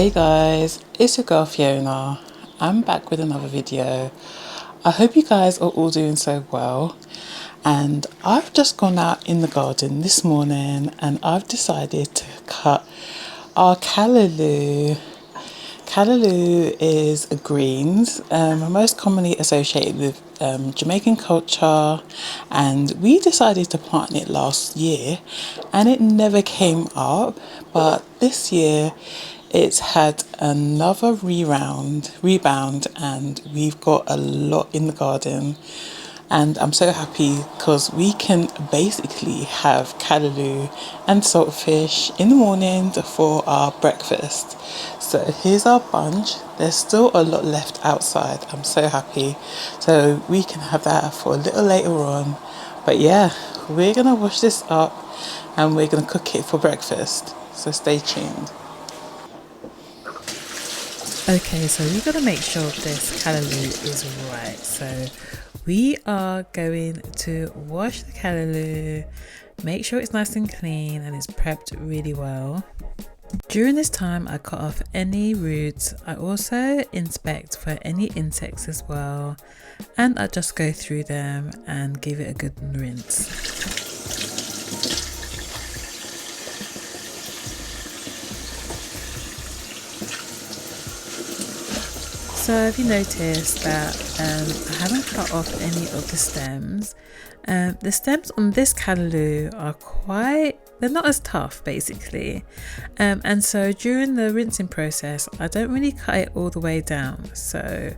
Hey guys, it's your girl Fiona. I'm back with another video. I hope you guys are all doing so well, and I've just gone out in the garden this morning and I've decided to cut our callaloo. Callaloo is greens, most commonly associated with Jamaican culture, and we decided to plant it last year and it never came up, but this year it's had another rebound, and we've got a lot in the garden. And I'm so happy because we can basically have callaloo and saltfish in the morning for our breakfast. So here's our bunch. There's still a lot left outside. I'm so happy. So we can have that for a little later on. But yeah, we're going to wash this up and we're going to cook it for breakfast. So stay tuned. Okay, so we've got to make sure this callaloo is right. So we are going to wash the callaloo, make sure it's nice and clean and it's prepped really well. During this time, I cut off any roots. I also inspect for any insects as well, and I just go through them and give it a good rinse. So have you noticed that I haven't cut off any of the stems? The stems on this callaloo are they're not as tough basically. And so during the rinsing process, I don't really cut it all the way down. So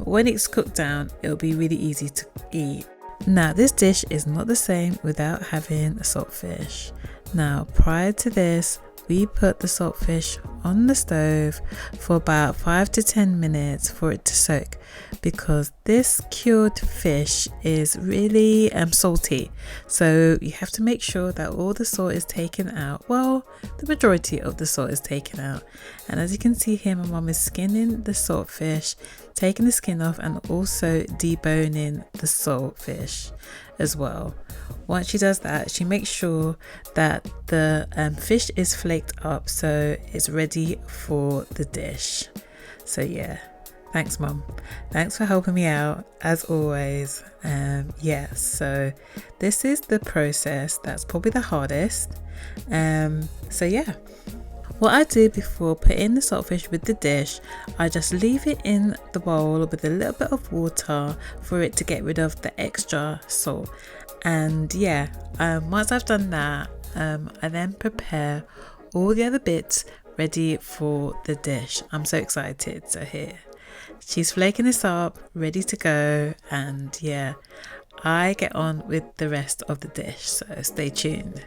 when it's cooked down, it'll be really easy to eat. Now this dish is not the same without having a saltfish. Now prior to this, we put the saltfish on the stove for about 5 to 10 minutes for it to soak, because this cured fish is really salty. So you have to make sure that all the salt is taken out. Well, the majority of the salt is taken out. And as you can see here, my mum is skinning the saltfish, taking the skin off, and also deboning the saltfish as well. Once she does that, she makes sure that the fish is flaked up so it's ready for the dish. So yeah, thanks mum, thanks for helping me out as always. Yeah, so this is the process that's probably the hardest. So yeah, what I do before putting the saltfish with the dish, I just leave it in the bowl with a little bit of water for it to get rid of the extra salt. And yeah, once I've done that, I then prepare all the other bits ready for the dish. I'm so excited. So here, she's flaking this up, ready to go, and yeah, I get on with the rest of the dish, so stay tuned.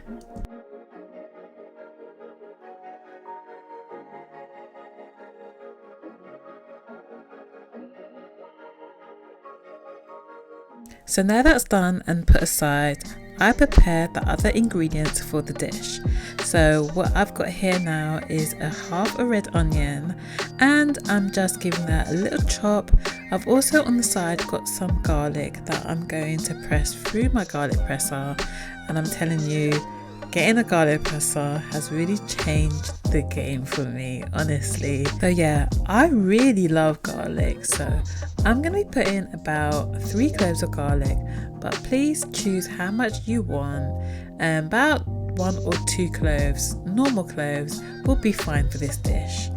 So now that's done and put aside, I prepare the other ingredients for the dish. So what I've got here now is half a red onion, and I'm just giving that a little chop. I've also on the side got some garlic that I'm going to press through my garlic presser, and I'm telling you, getting a garlic presser has really changed the game for me, honestly. So yeah, I really love garlic, so I'm going to be putting about 3 cloves of garlic, but please choose how much you want. About 1 or 2 cloves, normal cloves, will be fine for this dish.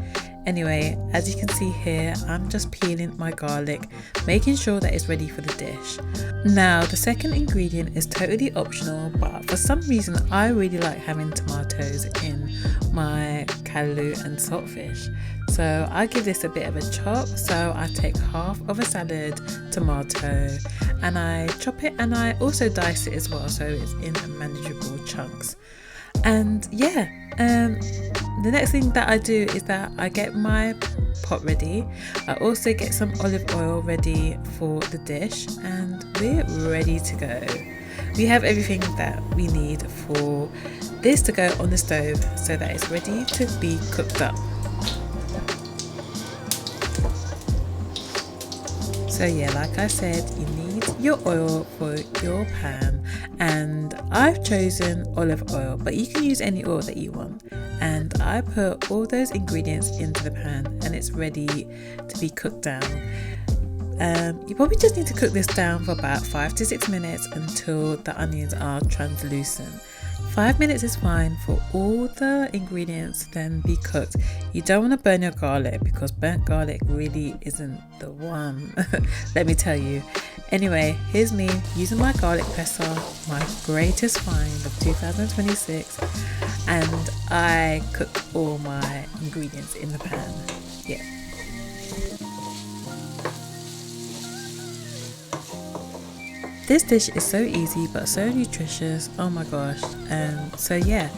Anyway, as you can see here, I'm just peeling my garlic, making sure that it's ready for the dish. Now, the second ingredient is totally optional, but for some reason I really like having tomatoes in my callaloo and saltfish. So I give this a bit of a chop. So I take half of a salad tomato and I chop it, and I also dice it as well, so it's in manageable chunks. And yeah, the next thing that I do is that I get my pot ready. I also get some olive oil ready for the dish, and we're ready to go. We have everything that we need for this to go on the stove so that it's ready to be cooked up. So yeah, like I said, you need your oil for your pan, and I've chosen olive oil, but you can use any oil that you want. And I put all those ingredients into the pan and it's ready to be cooked down. You probably just need to cook this down for about 5 to 6 minutes until the onions are translucent. 5 minutes is fine for all the ingredients to then be cooked. You don't want to burn your garlic because burnt garlic really isn't the one. Let me tell you. Anyway, here's me using my garlic presser, my greatest find of 2026, and I cook all my ingredients in the pan. Yeah. This dish is so easy but so nutritious, oh my gosh. So yeah,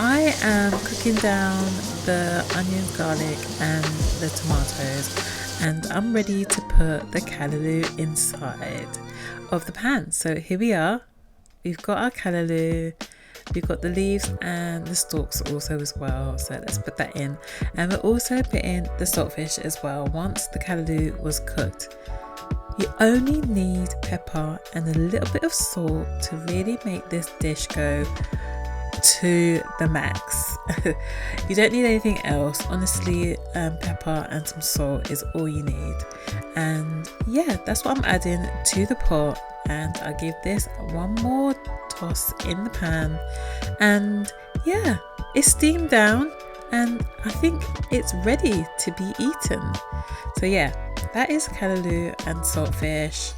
I am cooking down the onions, garlic and the tomatoes, and I'm ready to put the callaloo inside of the pan. So here we are, we've got our callaloo, we've got the leaves and the stalks also as well, so let's put that in. And we'll also put in the saltfish as well once the callaloo was cooked. You only need pepper and a little bit of salt to really make this dish go to the max. You don't need anything else. Honestly, pepper and some salt is all you need. And yeah, that's what I'm adding to the pot. And I give this one more toss in the pan. And yeah, it's steamed down and I think it's ready to be eaten. So yeah, that is callaloo and saltfish,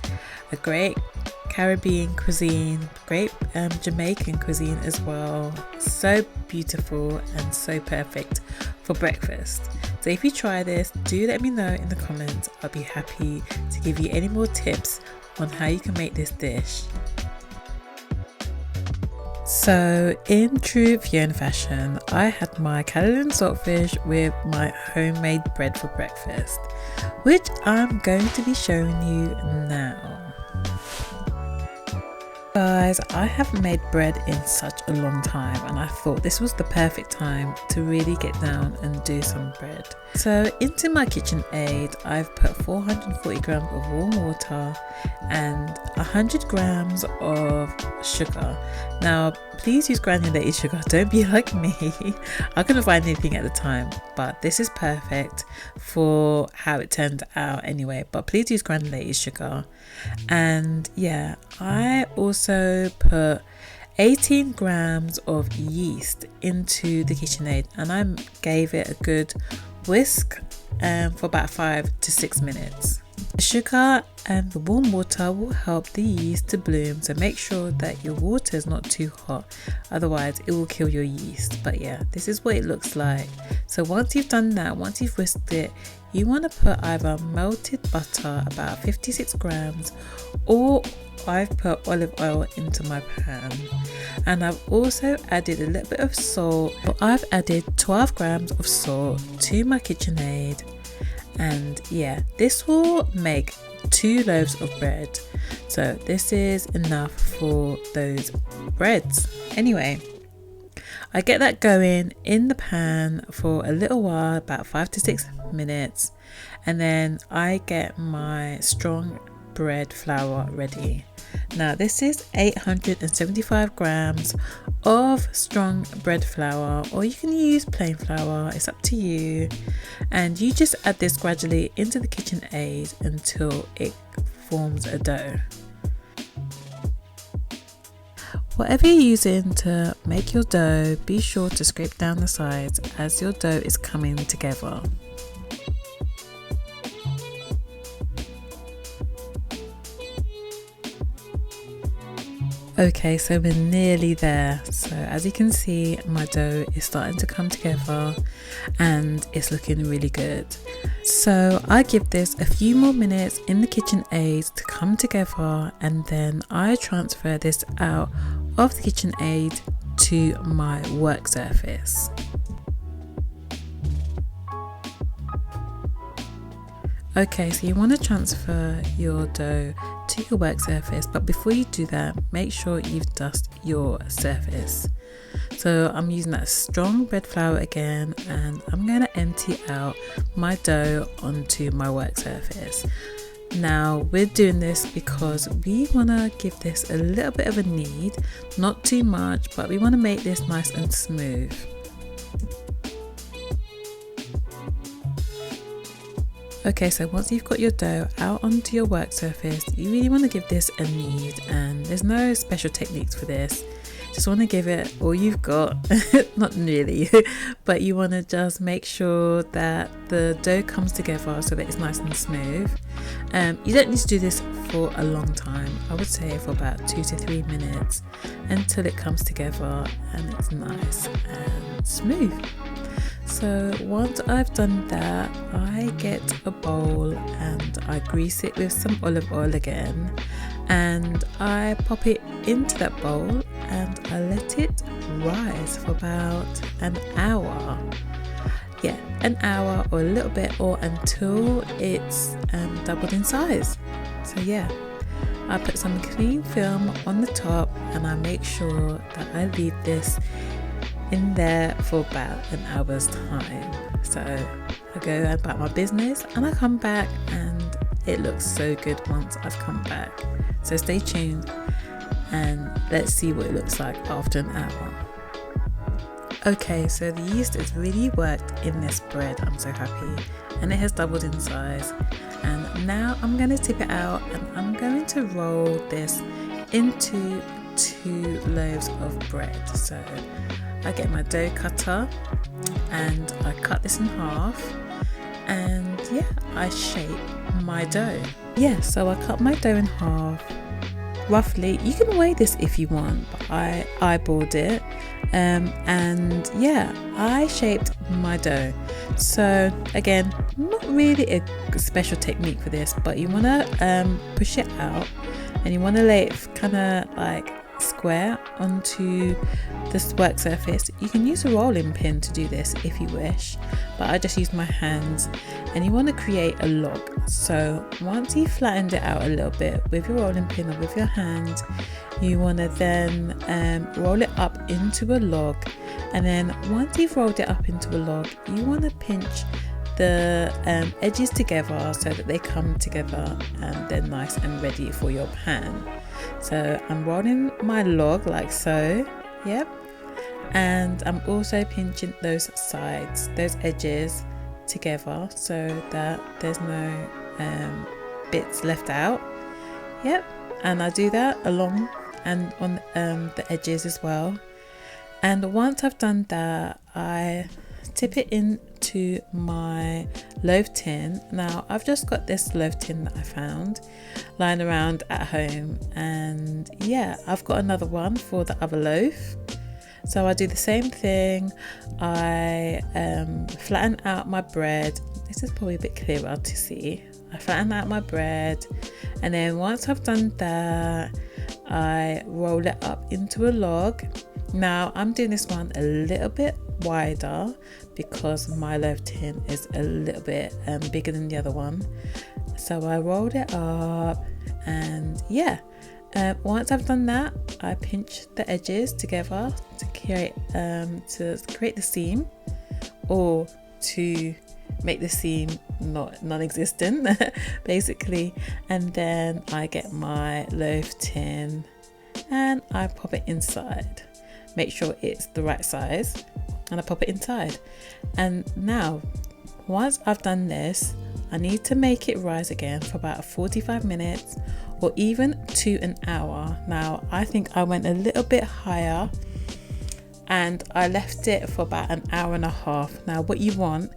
a great Caribbean cuisine, great Jamaican cuisine as well. So beautiful and so perfect for breakfast. So if you try this, do let me know in the comments. I'll be happy to give you any more tips on how you can make this dish. So in true Fiona fashion, I had my callaloo and saltfish with my homemade bread for breakfast, which I'm going to be showing you now. Guys, I haven't made bread in such a long time and I thought this was the perfect time to really get down and do some bread. So into my KitchenAid, I've put 440 grams of warm water and 100 grams of sugar. Now please use granulated sugar, don't be like me. I couldn't find anything at the time, but this is perfect for how it turned out anyway, but please use granulated sugar. And yeah, I also put 18 grams of yeast into the KitchenAid and I gave it a good whisk for about 5 to 6 minutes. The sugar and the warm water will help the yeast to bloom, so make sure that your water is not too hot, otherwise it will kill your yeast. But yeah, this is what it looks like. So once you've done that, once you've whisked it, you want to put either melted butter, about 56 grams, or I've put olive oil into my pan. And I've also added a little bit of salt. So I've added 12 grams of salt to my KitchenAid. And yeah, this will make 2 loaves of bread. So this is enough for those breads. Anyway, I get that going in the pan for a little while, about 5 to 6 minutes. And then I get my strong bread flour ready. Now this is 875 grams of strong bread flour, or you can use plain flour, it's up to you. And you just add this gradually into the KitchenAid until it forms a dough. Whatever you're using to make your dough, be sure to scrape down the sides as your dough is coming together. Okay, so we're nearly there. So as you can see, my dough is starting to come together and it's looking really good. So I give this a few more minutes in the KitchenAid to come together, and then I transfer this out of the KitchenAid to my work surface. Okay, so you want to transfer your dough to your work surface, but before you do that, make sure you've dusted your surface. So I'm using that strong bread flour again, and I'm going to empty out my dough onto my work surface. Now we're doing this because we want to give this a little bit of a knead, not too much, but we want to make this nice and smooth. Okay, so once you've got your dough out onto your work surface, you really want to give this a knead, and there's no special techniques for this. Just want to give it all you've got, not really, but you want to just make sure that the dough comes together so that it's nice and smooth. You don't need to do this for a long time. I would say for about 2 to 3 minutes until it comes together and it's nice and smooth. So once I've done that, I get a bowl and I grease it with some olive oil again, and I pop it into that bowl and I let it rise for about an hour. Yeah, an hour or a little bit, or until it's doubled in size. So yeah, I put some clean film on the top and I make sure that I leave this in there for about an hour's time. So I go about my business and I come back and it looks so good once I've come back. So stay tuned and let's see what it looks like after an hour. Okay, so the yeast has really worked in this bread. I'm so happy, and it has doubled in size. And now I'm going to tip it out and I'm going to roll this into 2 loaves of bread. So I get my dough cutter and I cut this in half, and yeah, I shape my dough. Yeah, so I cut my dough in half roughly. You can weigh this if you want, but I eyeballed it, and yeah, I shaped my dough. So again, not really a special technique for this, but you want to push it out and you want to lay it kind of like square onto this work surface. You can use a rolling pin to do this if you wish, but I just use my hands. And you want to create a log. So once you've flattened it out a little bit with your rolling pin or with your hand, you want to then roll it up into a log. And then once you've rolled it up into a log, you want to pinch the edges together so that they come together and they're nice and ready for your pan. So I'm rolling my log like so, yep, and I'm also pinching those sides, those edges together so that there's no bits left out, yep, and I do that along and on the edges as well. And once I've done that, I tip it into my loaf tin. Now I've just got this loaf tin that I found lying around at home, and yeah, I've got another one for the other loaf. So I do the same thing. I flatten out my bread. This is probably a bit clearer to see. I flatten out my bread, and then once I've done that, I roll it up into a log. Now I'm doing this one a little bit wider because my loaf tin is a little bit bigger than the other one. So I rolled it up, and yeah, once I've done that, I pinch the edges together to create the seam, or to make the seam non-existent basically. And then I get my loaf tin and I pop it inside. Make sure it's the right size, and I pop it inside. And now once I've done this, I need to make it rise again for about 45 minutes or even to an hour. Now I think I went a little bit higher and I left it for about an hour and a half. Now what you want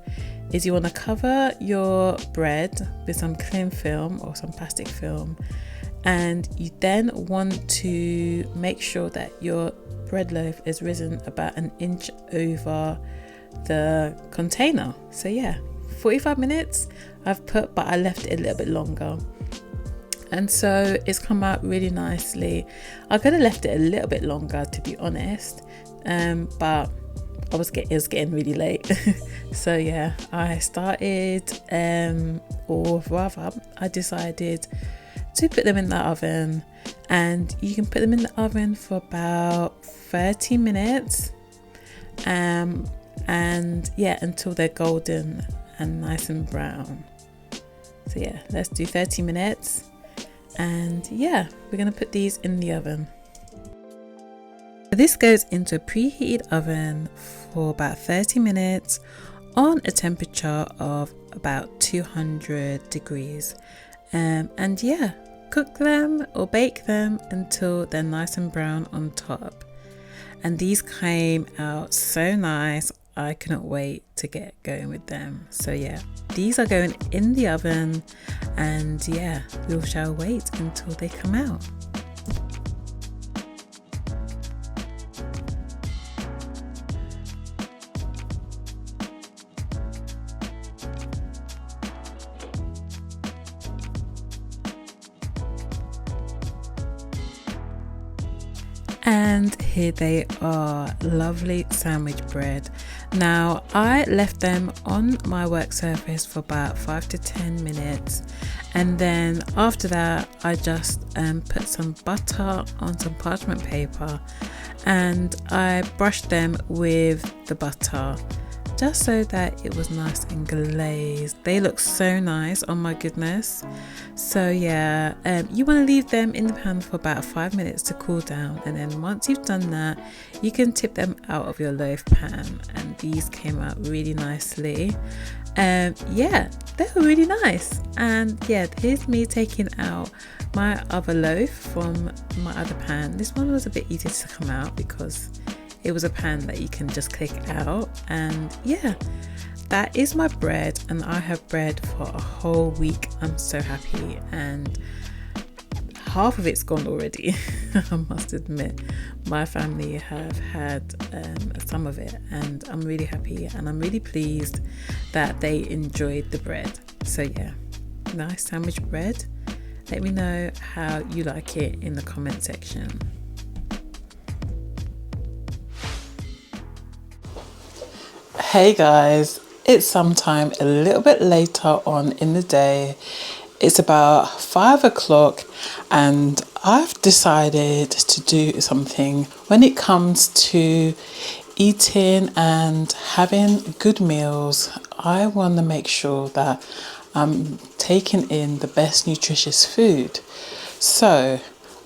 is you want to cover your bread with some cling film or some plastic film, and you then want to make sure that your bread loaf is risen about an inch over the container. So yeah, 45 minutes I've put, but I left it a little bit longer, and so it's come out really nicely. I could have left it a little bit longer, to be honest, but it was getting really late. So yeah, I started or rather I decided to put them in the oven, and you can put them in the oven for about 30 minutes and yeah, until they're golden and nice and brown. So yeah, let's do 30 minutes. And yeah, we're gonna put these in the oven. This goes into a preheated oven for about 30 minutes on a temperature of about 200 degrees. And yeah, cook them or bake them until they're nice and brown on top. And these came out so nice. I couldn't wait to get going with them. So yeah, these are going in the oven, and yeah, we shall wait until they come out. And here they are, lovely sandwich bread. Now I left them on my work surface for about 5 to 10 minutes, and then after that I just put some butter on some parchment paper and I brushed them with the butter just so that it was nice and glazed. They look so nice, oh my goodness. So yeah, you want to leave them in the pan for about 5 minutes to cool down, and then once you've done that, you can tip them out of your loaf pan. And these came out really nicely. Yeah, they were really nice. And yeah, here's me taking out my other loaf from my other pan. This one was a bit easier to come out because it was a pan that you can just click out. And yeah, that is my bread, and I have bread for a whole week. I'm so happy, and half of it's gone already. I must admit, my family have had some of it, and I'm really happy and I'm really pleased that they enjoyed the bread. So yeah, nice sandwich bread. Let me know how you like it in the comment section. Hey guys, it's sometime a little bit later on in the day. It's about 5 o'clock, and I've decided to do something when it comes to eating and having good meals. I want to make sure that I'm taking in the best nutritious food. So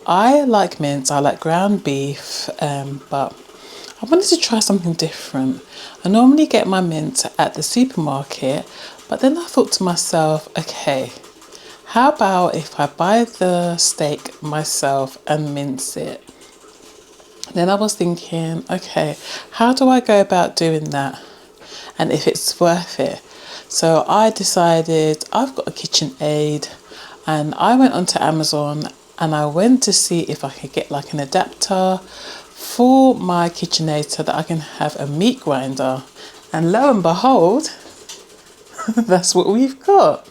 I like mince, I like ground beef, but I wanted to try something different. I normally get my mince at the supermarket, but then I thought to myself, okay, how about if I buy the steak myself and mince it? Then I was thinking, okay, how do I go about doing that? And if it's worth it? So I decided I've got a KitchenAid, and I went onto Amazon and I went to see if I could get like an adapter for my KitchenAid so that I can have a meat grinder. And lo and behold, that's what we've got.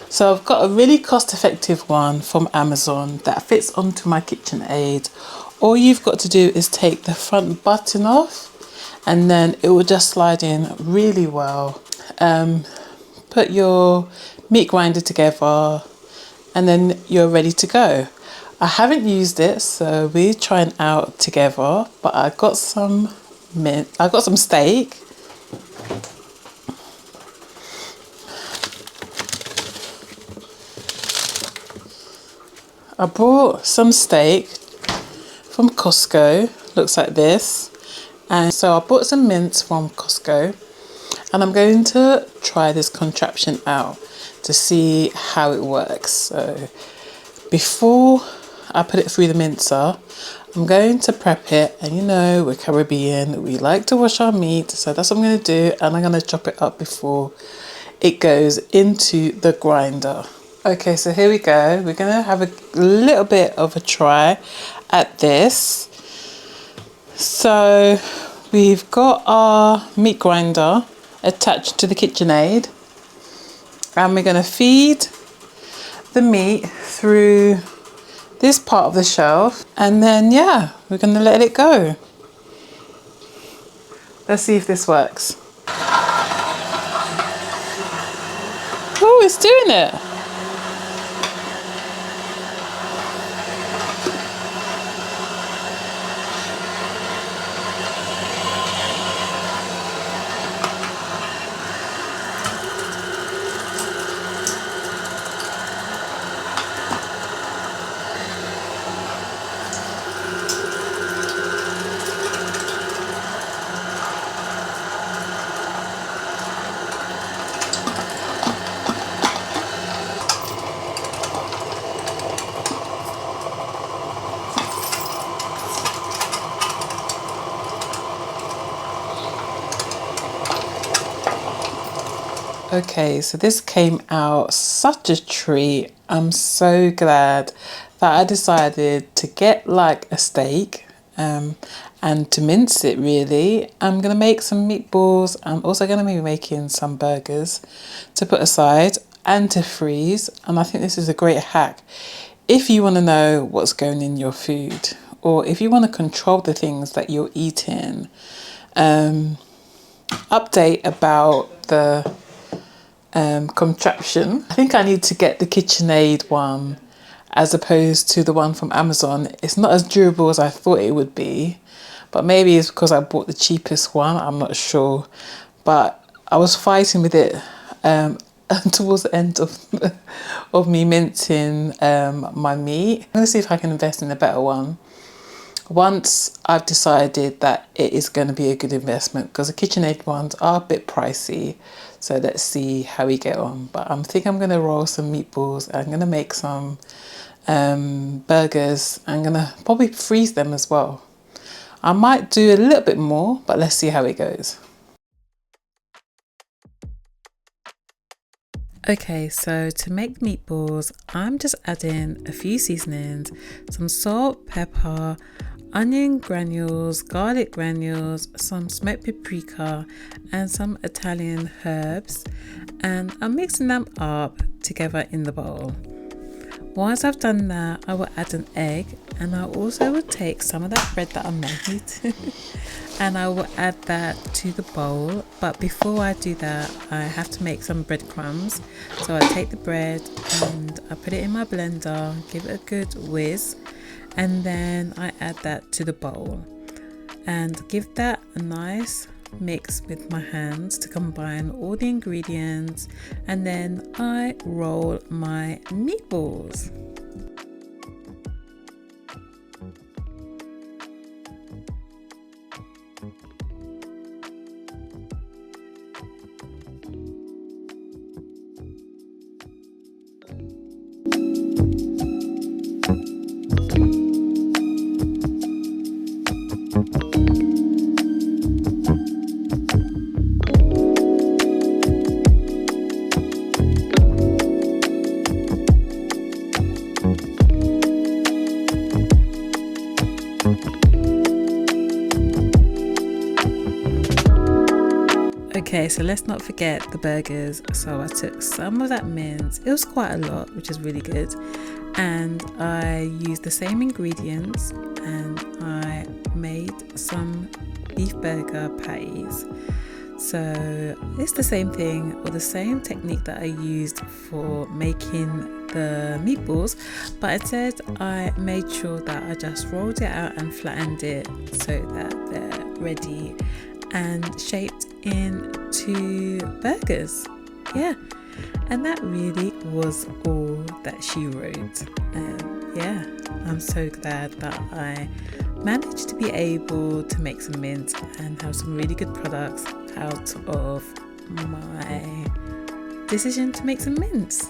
So I've got a really cost-effective one from Amazon that fits onto my KitchenAid. All you've got to do is take the front button off, and then it will just slide in really well. Put your meat grinder together, and then you're ready to go. I haven't used it, so we're trying out together, but I got some steak. I bought some steak from Costco, looks like this. And so I bought some mince from Costco, and I'm going to try this contraption out to see how it works. So before I put it through the mincer, I'm going to prep it, and you know, we're Caribbean, we like to wash our meat, so that's what I'm going to do, and I'm going to chop it up before it goes into the grinder. Okay, so here we go. We're going to have a little bit of a try at this. So we've got our meat grinder attached to the KitchenAid, and we're going to feed the meat through this part of the shelf, and then yeah, we're going to let it go. Let's see if this works. Oh, it's doing it. Okay, so this came out such a treat. I'm so glad that I decided to get like a steak and to mince it really. I'm going to make some meatballs. I'm also going to be making some burgers to put aside and to freeze. And I think this is a great hack if you want to know what's going in your food, or if you want to control the things that you're eating. Update about the contraption. I think I need to get the KitchenAid one as opposed to the one from Amazon. It's not as durable as I thought it would be, but maybe it's because I bought the cheapest one, I'm not sure. But I was fighting with it towards the end of me mincing my meat. I'm going to see if I can invest in a better one once I've decided that it is going to be a good investment, because the KitchenAid ones are a bit pricey. So let's see how we get on. But I think I'm going to roll some meatballs. I'm going to make some burgers. I'm going to probably freeze them as well. I might do a little bit more, but let's see how it goes. Okay, so to make meatballs, I'm just adding a few seasonings, some salt, pepper, onion granules, garlic granules, some smoked paprika and some Italian herbs, and I'm mixing them up together in the bowl. Once I've done that, I will add an egg, and I also will take some of that bread that I made and I will add that to the bowl. But before I do that, I have to make some breadcrumbs. So I take the bread and I put it in my blender, give it a good whiz, and then I add that to the bowl and give that a nice mix with my hands to combine all the ingredients, and then I roll my meatballs. Okay, so let's not forget the burgers. So I took some of that mince, it was quite a lot, which is really good, and I used the same ingredients and I made some beef burger patties. So it's the same thing, or the same technique that I used for making the meatballs, but instead I made sure that I just rolled it out and flattened it so that they're ready and shaped into burgers. Yeah, and that really was all that she wrote. Yeah, I'm so glad that I managed to be able to make some mince and have some really good products out of my decision to make some mince.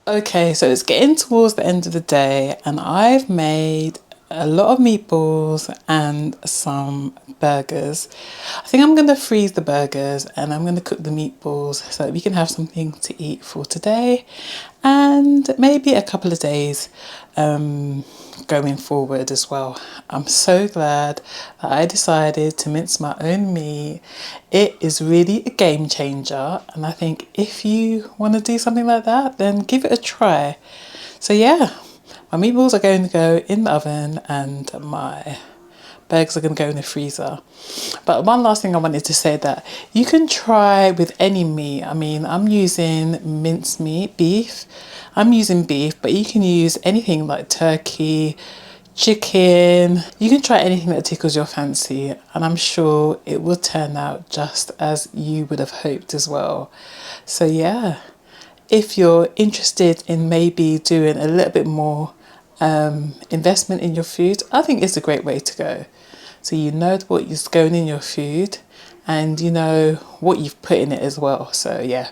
Okay, so it's getting towards the end of the day and I've made a lot of meatballs and some burgers. I think I'm going to freeze the burgers and I'm going to cook the meatballs so that we can have something to eat for today and maybe a couple of days going forward as well. I'm so glad that I decided to mince my own meat. It is really a game changer, and I think if you want to do something like that, then give it a try. So yeah, my meatballs are going to go in the oven and my burgers are going to go in the freezer. But one last thing I wanted to say, that you can try with any meat. I mean, I'm using minced meat, beef. I'm using beef, but you can use anything like turkey, chicken. You can try anything that tickles your fancy, and I'm sure it will turn out just as you would have hoped as well. So yeah, if you're interested in maybe doing a little bit more investment in your food, I think it's a great way to go. So you know what is going in your food and you know what you've put in it as well. So yeah,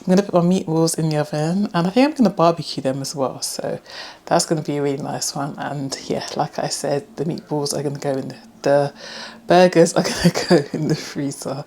I'm going to put my meatballs in the oven and I think I'm going to barbecue them as well. So that's going to be a really nice one. And yeah, like I said, the meatballs are going to go in the burgers are gonna go in the freezer.